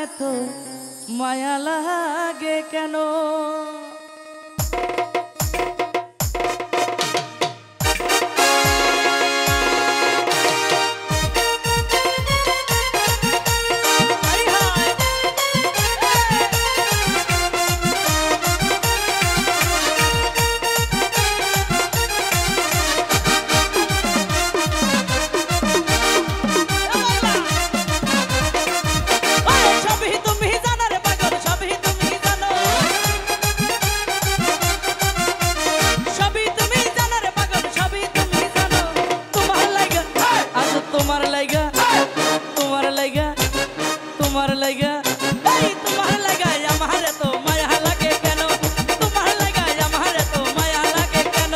এত মায়া লাগে কেন? তোমার লাগা এই তোমার লাগা আমার এত মায়া লাগে কেন? তোমার লাগা আমার এত মায়া লাগে কেন?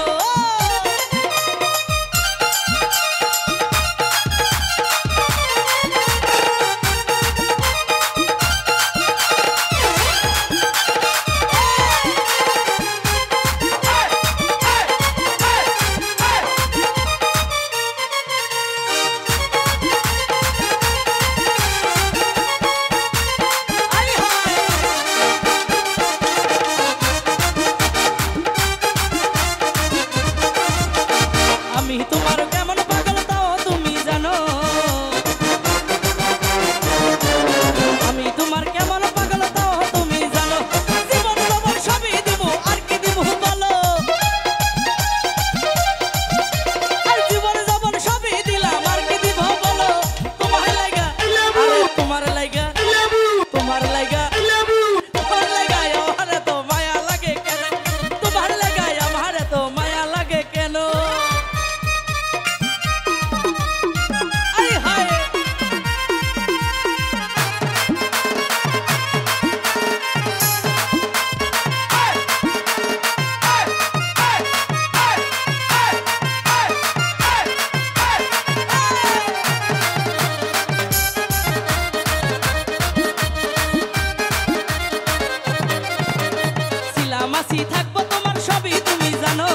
মাসি থাকবো তোমার সবই তুমি জানো,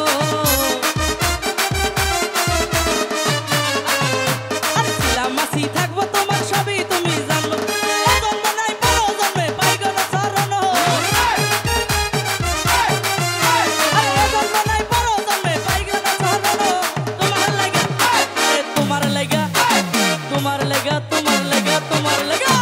আর ছিলাম মাসি থাকবো তোমার সবই তুমি জানো। জন্ম নাই পর জন্মে পাইগো না চরণ, জন্ম নাই পর জন্মে পাইগো না চরণ। তোমার লাগা তোমার লাগা তোমার লাগা তোমার লাগা তোমার লাগা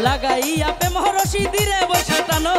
লাগাইয়া প্রেম রশি দিরে বসে টানো।